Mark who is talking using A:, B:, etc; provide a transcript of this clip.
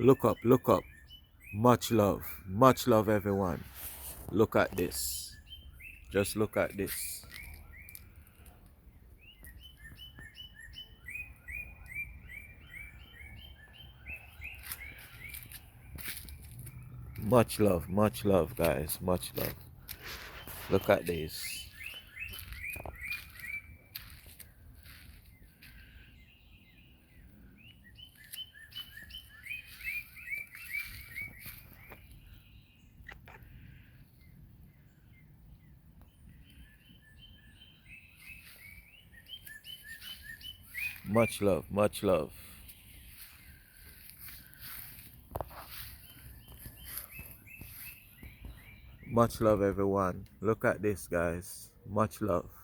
A: Look up, look up. Much love, everyone. Look at this. Just look at this. Much love, guys. Much love. Look at this. Much love, much love. Much love, everyone. Look at this, guys. Much love.